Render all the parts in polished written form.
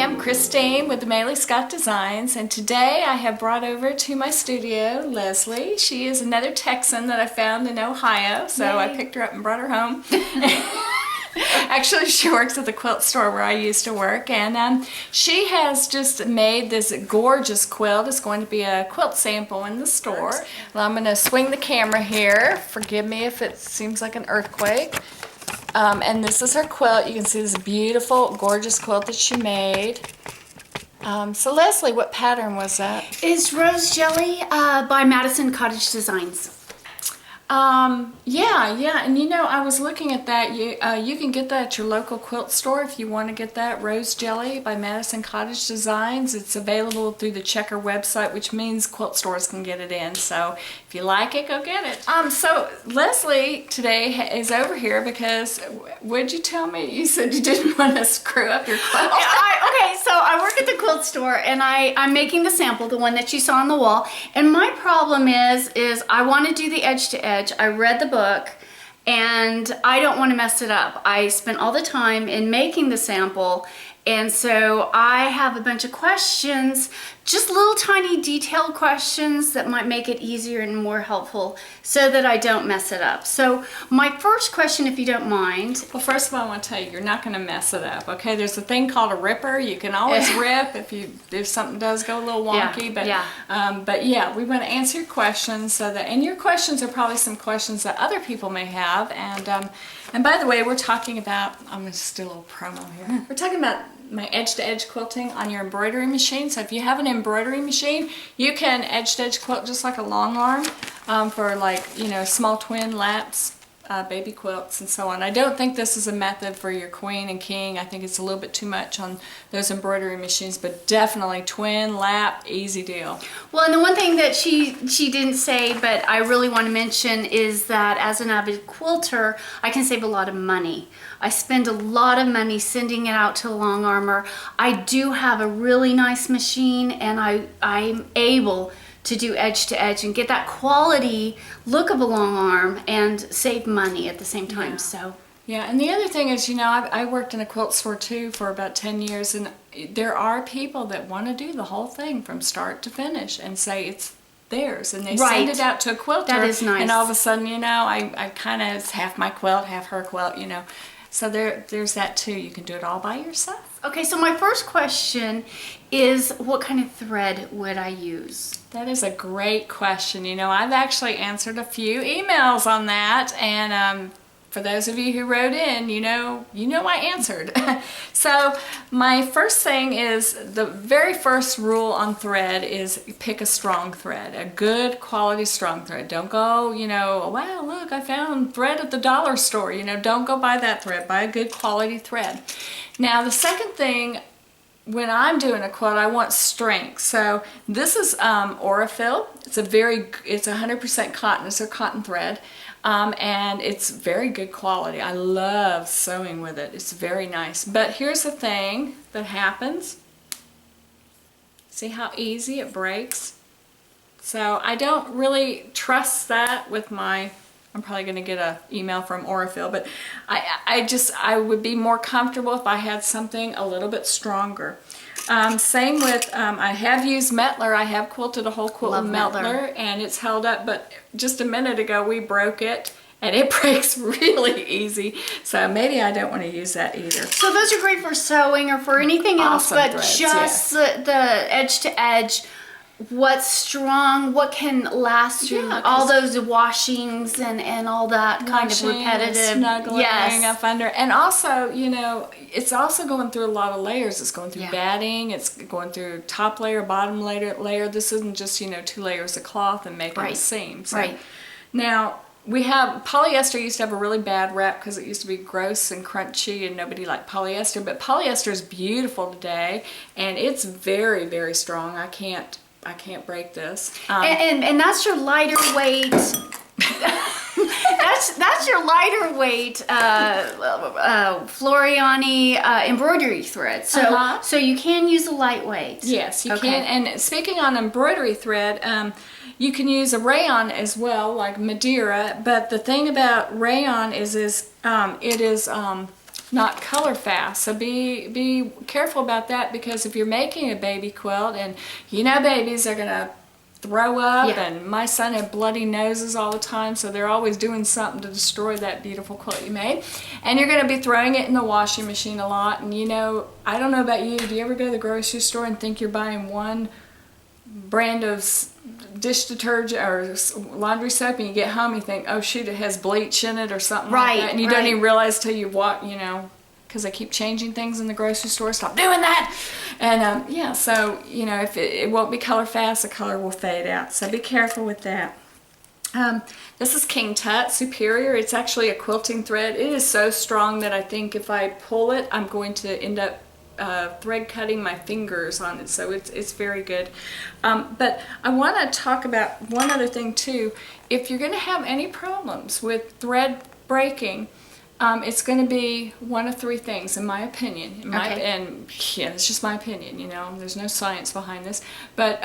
I'm Christine with Amelie Scott Designs, and today I have brought over to my studio Leslie. She is another Texan that I found in Ohio, so Yay. I picked her up and brought her home. Actually, she works at the quilt store where I used to work, and she has just made this gorgeous quilt. It's going to be a quilt sample in the store. Well, I'm going to swing the camera here. Forgive me if it seems like an earthquake. And this is her quilt. You can see this beautiful, gorgeous quilt that she made. So Leslie, what pattern was that? Is Rose Jelly by Madison Cottage Designs. Yeah, and you know, I was looking at that. You can get that at your local quilt store if you want to get that. Rose Jelly by Madison Cottage Designs. It's available through the Checker website, which means quilt stores can get it in. So if you like it, go get it. So Leslie today is over here because, what'd you tell me? You said you didn't want to screw up your quilt. Okay, so I work at the quilt store and I'm making the sample, the one that you saw on the wall. And my problem is I want to do the edge to edge. I read the book and I don't want to mess it up. I spent all the time in making the sample, and so I have a bunch of questions, just little tiny detailed questions that might make it easier and more helpful so that I don't mess it up. So my first question, if you don't mind. Well, first of all, I want to tell you, you're not going to mess it up, okay? There's a thing called a ripper. You can always rip if something does go a little wonky. But yeah, we want to answer your questions so that, and your questions are probably some questions that other people may have. And by the way, we're talking about, I'm going to just do a little promo here. We're talking about my edge-to-edge quilting on your embroidery machine. So if you have an embroidery machine, you can edge-to-edge quilt just like a long arm for, like, you know, small twin laps, baby quilts and so on. I don't think this is a method for your queen and king. I think it's a little bit too much on those embroidery machines, but definitely twin, lap, easy deal. Well, and the one thing that she didn't say, but I really want to mention, is that as an avid quilter, I can save a lot of money. I spend a lot of money sending it out to Long Armor. I do have a really nice machine, and I'm able to do edge to edge and get that quality look of a long arm and save money at the same time. Yeah. So yeah, and the other thing is, you know, I worked in a quilt store too for about 10 years, and there are people that want to do the whole thing from start to finish and say it's theirs, and they send it out to a quilter. That is nice. And all of a sudden, you know, I kind of, it's half my quilt, half her quilt, you know. So there's that too. You can do it all by yourself. okay, so my first question is, what kind of thread would I use? That is a great question. You know, I've actually answered a few emails on that, and for those of you who wrote in, you know I answered. So my first thing is, the very first rule on thread is pick a strong thread, a good quality strong thread. Don't go, you know, wow, look, I found thread at the dollar store. You know, don't go buy that thread. Buy a good quality thread. Now the second thing, when I'm doing a quilt, I want strength. So this is Aurifil. It's 100% cotton. It's a cotton thread. And it's very good quality. I love sewing with it. It's very nice. But here's the thing that happens. See how easy it breaks? So I don't really trust that with my, I'm probably going to get an email from Aurifil, but I would be more comfortable if I had something a little bit stronger. Same with, I have used Metler. I have quilted a whole quilt with Metler, and it's held up, but just a minute ago we broke it, and it breaks really easy. So maybe I don't want to use that either. So those are great for sewing or for anything else, Awesome but threads, just yes. the edge to edge. What's strong, what can last through all those washings and all that kind of repetitive snuggling up under. And also, you know, it's also going through a lot of layers. It's going through batting, it's going through top layer, bottom layer. This isn't just, you know, 2 layers of cloth and making a seam. So, now, we have, polyester used to have a really bad rap because it used to be gross and crunchy and nobody liked polyester, but polyester is beautiful today, and it's very, very strong. I can't break this. And that's your lighter weight. that's your lighter weight Floriani embroidery thread. So you can use a lightweight. Yes, you can. And speaking on embroidery thread, you can use a rayon as well, like Madeira. But the thing about rayon is it is not color fast. So be careful about that, because if you're making a baby quilt, and you know babies are gonna throw up, and my son had bloody noses all the time, so they're always doing something to destroy that beautiful quilt you made. And you're going to be throwing it in the washing machine a lot. And you know, I don't know about you, do you ever go to the grocery store and think you're buying one brand of dish detergent or laundry soap, and you get home and you think, oh shoot, it has bleach in it or something like that, and you don't even realize till you walk, you know, because they keep changing things in the grocery store. Stop doing that. And yeah, so you know, if it won't be color fast, the color will fade out, so be careful with that. This is King Tut Superior. It's actually a quilting thread. It is so strong that I think if I pull it, I'm going to end up thread cutting my fingers on it, so it's very good. But I want to talk about one other thing too. If you're going to have any problems with thread breaking, it's going to be one of three things, in my opinion. And yeah, it's just my opinion, you know, there's no science behind this, but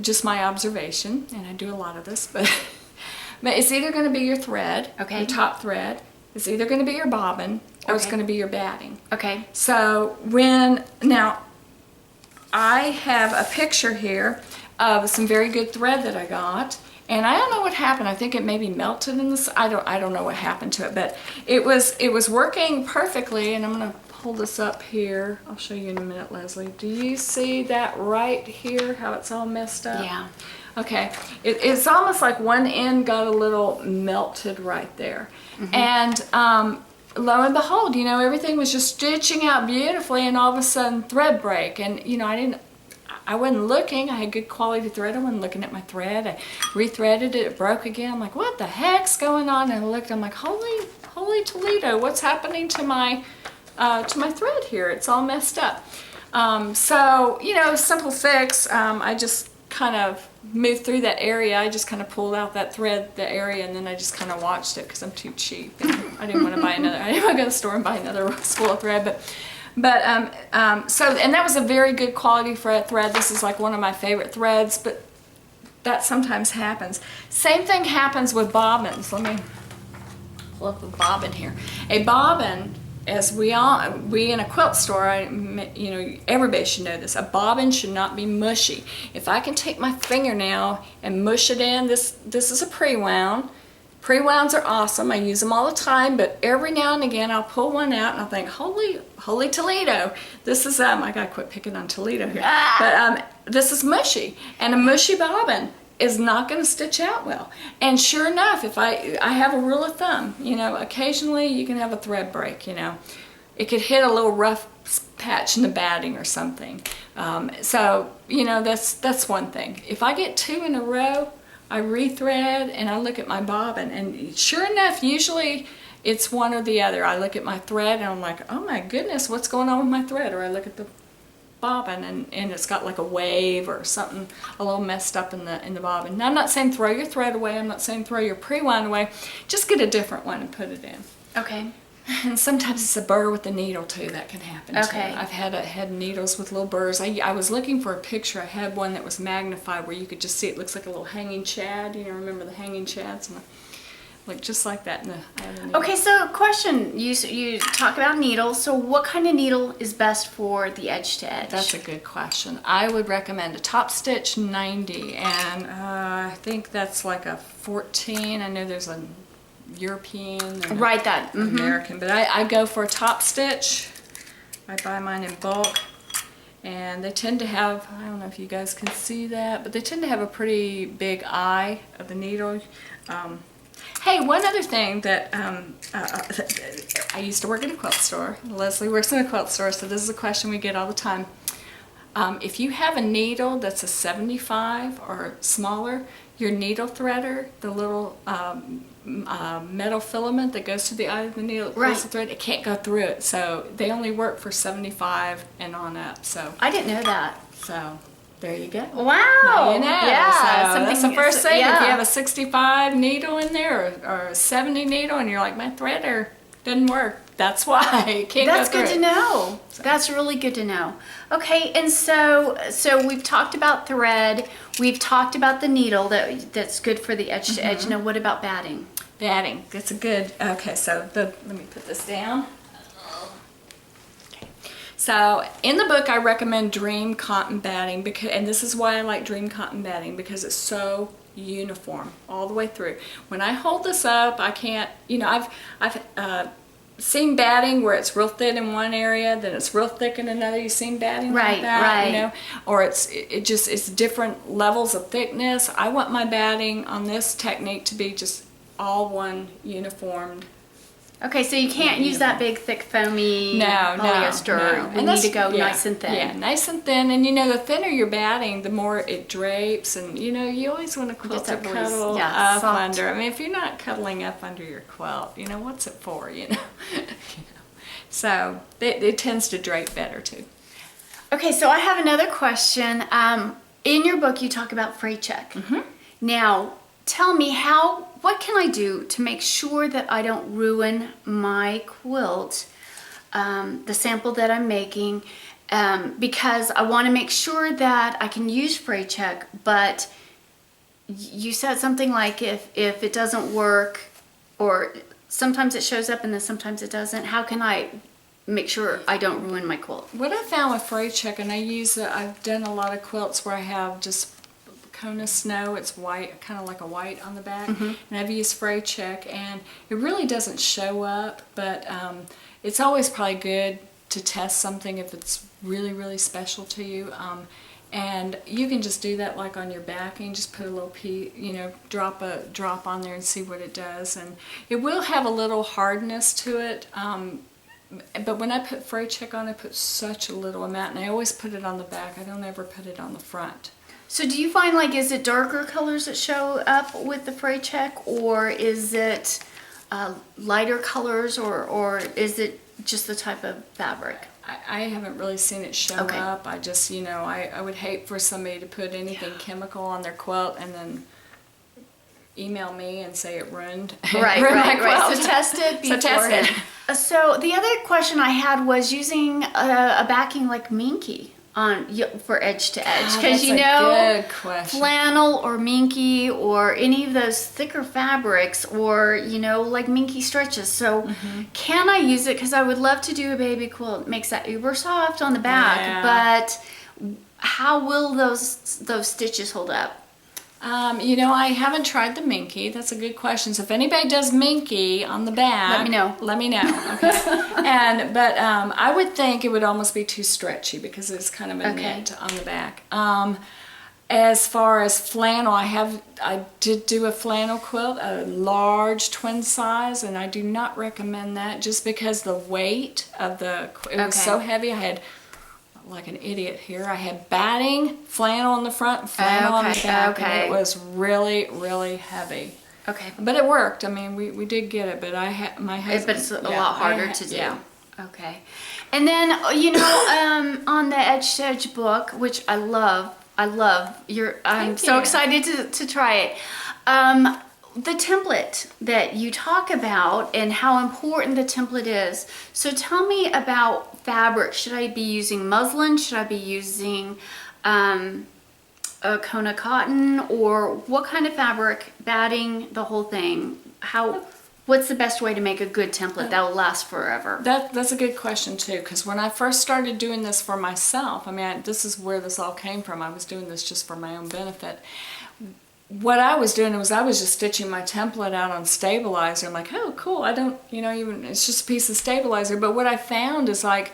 just my observation, and I do a lot of this, but it's either going to be your thread, your top thread, it's either going to be your bobbin, or it's going to be your batting. So now I have a picture here of some very good thread that I got, and I don't know what happened. I think it maybe melted in this. I don't know what happened to it, but it was working perfectly. And I'm going to pull this up here. I'll show you in a minute, Leslie. Do you see that right here? How it's all messed up? Yeah. Okay. It's almost like one end got a little melted right there, and lo and behold, you know, everything was just stitching out beautifully, and all of a sudden thread break. And you know, I wasn't looking. I had good quality thread. I wasn't looking at my thread. I rethreaded it. It broke again. I'm like, what the heck's going on? And I looked. I'm like, holy Toledo! What's happening to my thread here? It's all messed up. So you know, simple fix. I just kind of moved through that area. I just kind of pulled out that thread, the area, and then I just kind of watched it because I'm too cheap. And I didn't want to buy another. I didn't want to go to the store and buy another spool of thread, and that was a very good quality thread. This is like one of my favorite threads, but that sometimes happens. Same thing happens with bobbins. Let me pull up a bobbin here. A bobbin, as we in a quilt store, you know, everybody should know this. A bobbin should not be mushy. If I can take my fingernail and mush it in, this is a pre-wound. Pre-wounds are awesome. I use them all the time, but every now and again I'll pull one out and I'll think, holy Toledo, this is I gotta quit picking on Toledo here. But this is mushy, and a mushy bobbin is not going to stitch out well. And sure enough, if I have a rule of thumb, you know, occasionally you can have a thread break, you know. It could hit a little rough patch in the batting or something. So, you know, that's one thing. If I get two in a row, I rethread and I look at my bobbin, and sure enough, usually it's one or the other. I look at my thread and I'm like, oh my goodness, what's going on with my thread? Or I look at the bobbin and it's got like a wave or something a little messed up in the bobbin. Now I'm not saying throw your thread away, I'm not saying throw your pre-wound away, just get a different one and put it in. Okay. And sometimes it's a burr with the needle too, that can happen too. I've had needles with little burrs. I was looking for a picture. I had one that was magnified where you could just see it looks like a little hanging chad. You know, remember the hanging chads? Like just like that. Okay, so question, you talk about needles, so what kind of needle is best for the edge to edge? That's a good question. I would recommend a top stitch 90, and I think that's like a 14. I know there's a European and American, but I go for a top stitch. I buy mine in bulk, and they tend to have, I don't know if you guys can see that, but they tend to have a pretty big eye of the needle. Hey, one other thing that I used to work at a quilt store. Leslie works in a quilt store, so this is a question we get all the time. If you have a needle that's a 75 or smaller, your needle threader, the little metal filament that goes to the eye of the needle, the thread, it can't go through it. So they only work for 75 and on up. So I didn't know that. So there you go. Wow. Now you know. Yeah. So that's the first thing. If you have a 65 needle in there or a 70 needle and you're like, my threader doesn't work, that's why it can't That's go through. Good to know. So. That's really good to know. Okay, and so we've talked about thread. We've talked about the needle that's good for the edge to edge. Now, what about batting? Batting. That's a good. Okay, so let me put this down. So in the book, I recommend Dream Cotton batting, because, and this is why I like Dream Cotton batting, because it's so uniform all the way through. When I hold this up, I can't, you know, I've seen batting where it's real thin in one area, then it's real thick in another. You've seen batting like that, you know, or it's different levels of thickness. I want my batting on this technique to be just all one uniformed. Okay, so you can't use that big, thick, foamy polyester. No. You need to go nice and thin. Yeah, nice and thin. And you know, the thinner your batting, the more it drapes. And you know, you always want a quilt to cuddle up soft under. I mean, if you're not cuddling up under your quilt, you know, what's it for? You know, So it tends to drape better too. Okay, so I have another question. In your book, you talk about fray check. Mm-hmm. Now, tell me what can I do to make sure that I don't ruin my quilt, the sample that I'm making, because I want to make sure that I can use fray check, but you said something like if it doesn't work, or sometimes it shows up and then sometimes it doesn't, how can I make sure I don't ruin my quilt? What I found with fray check, and I've done a lot of quilts where I have just Kona snow, it's white, kind of like a white on the back, and I've used fray check, and it really doesn't show up, but it's always probably good to test something if it's really, really special to you. And you can just do that like on your backing, just put a little drop on there and see what it does, and it will have a little hardness to it. But when I put fray check on, I put such a little amount, and I always put it on the back. I don't ever put it on the front. So do you find, like, is it darker colors that show up with the fray check, or is it lighter colors, or is it just the type of fabric? I haven't really seen it show up. I just, you know, I would hate for somebody to put anything chemical on their quilt and then email me and say it ruined. Right. So test it before. So test it. So the other question I had was using a backing like minky for edge to edge, because you know, flannel or minky or any of those thicker fabrics, or you know, like minky stretches. So can I use it? Because I would love to do a baby quilt. It makes that uber soft on the back, but how will those stitches hold up? You know, I haven't tried the minky. That's a good question. So if anybody does minky on the back, let me know. Okay. But I would think it would almost be too stretchy because it's kind of a knit on the back. As far as flannel, I did do a flannel quilt, a large twin size, and I do not recommend that just because the weight of it was so heavy. I had, like an idiot here, I had batting, flannel on the front, and flannel on the back, and it was really, really heavy. Okay. But it worked. I mean, we did get it, but my husband... But it's a lot harder to do. Yeah. Okay. And then, you know, on the Edge to Edge book, which I love, I'm so excited to try it. The template that you talk about and how important the template is. So tell me about fabric. Should I be using muslin? Should I be using a Kona cotton? Or what kind of fabric? Batting, the whole thing. What's the best way to make a good template that will last forever? That's a good question too, because when I first started doing this for myself, I mean, this is where this all came from. I was doing this just for my own benefit. What I was doing was I was just stitching my template out on stabilizer. I'm like, oh, cool. I don't, you know, even, it's just a piece of stabilizer. But what I found is, like,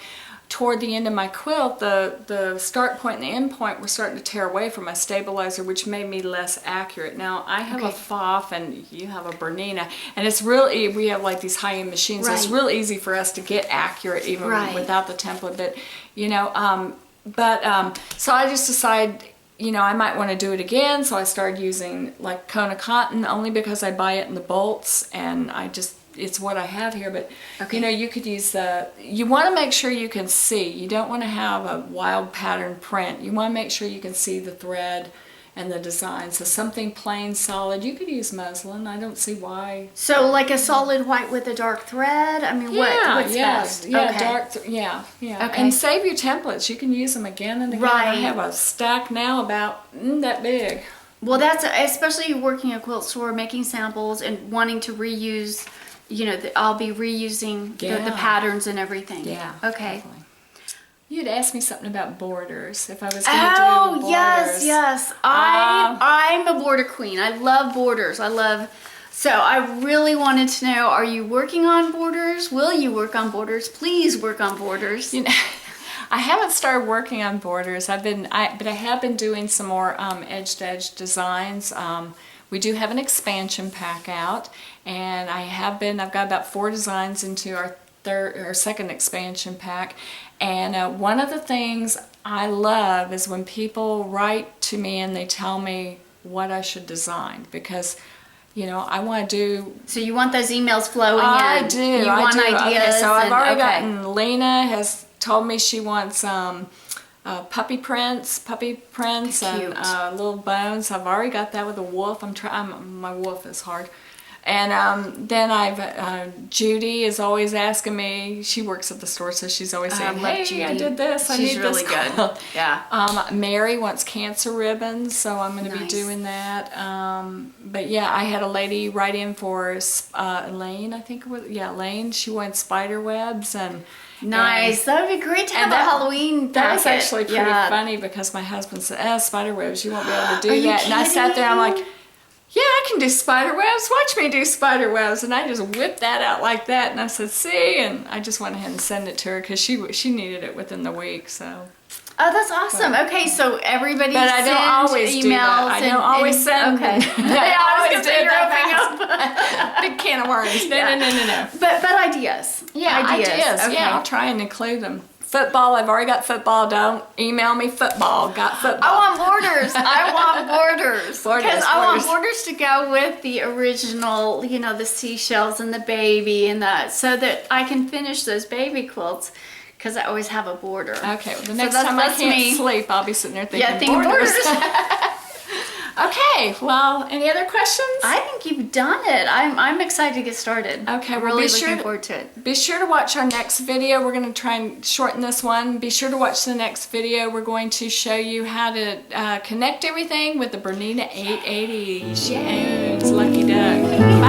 toward the end of my quilt, the start point and the end point were starting to tear away from my stabilizer, which made me less accurate. Now, I have a FOF and you have a Bernina, and it's really, we have like these high-end machines, so it's real easy for us to get accurate even without the template. But, you know, so I just decided, you know, I might want to do it again, so I started using like Kona cotton only because I buy it in the bolts, and it's what I have here. But you know, you could use you want to make sure you can see. You don't want to have a wild pattern print. You want to make sure you can see the thread and the design. So something plain, solid. You could use muslin. I don't see why. So like a solid white with a dark thread? I mean, what's best? Yeah, dark. Yeah. Okay. And save your templates. You can use them again and again. I have a stack now about that big. Well, that's especially working at a quilt store, making samples and wanting to reuse. You know, I'll be reusing the patterns and everything. Yeah. Okay. Definitely. You'd asked me something about borders, if I was going to do borders. Yes, yes. I'm a border queen. I love borders. So I really wanted to know, are you working on borders? Will you work on borders? Please work on borders. You know, I haven't started working on borders. But I have been doing some more edge-to-edge designs. We do have an expansion pack out, and I've got about 4 designs into our second expansion pack. And one of the things I love is when people write to me and they tell me what I should design, because I want to do... So you want those emails flowing in? I do. You want ideas? Okay, so I've already gotten... Lena has told me she wants puppy prints and little bones. I've already got that with a wolf. My wolf is hard. And then Judy is always asking me. She works at the store, so she's always saying, "Hey, Judy. I did this. I need really this." She's really good. Yeah. Mary wants cancer ribbons, so I'm going to be doing that. But yeah, I had a lady write in for Elaine. I think it was Elaine. She wants spider webs and. Nice. That would be great to have a Halloween packet. That was actually pretty funny, because my husband said, spider webs, you won't be able to do that. And I sat there, I'm like, yeah, I can do spider webs. Watch me do spider webs. And I just whipped that out like that. And I said, see? And I just went ahead and sent it to her, because she needed it within the week. So. Oh, that's awesome. Okay, so everybody But I don't always emails do that. I don't always send. Okay. I always did that. You're opening up big can of worms. No. But ideas. Yeah, ideas. Okay. Yeah, I'll try and include them. Football, I've already got football. Don't email me football. Got football. I want borders. I want borders. Because I want borders borders to go with the original, the seashells and the baby and so that I can finish those baby quilts. Because I always have a border. Okay, well, the next time I can't sleep, I'll be sitting there thinking borders. Okay, well, any other questions? I think you've done it. I'm excited to get started. Okay, I'm really looking forward to it. Be sure to watch our next video. We're going to try and shorten this one. Be sure to watch the next video. We're going to show you how to connect everything with the Bernina 880. She owns Lucky Duck.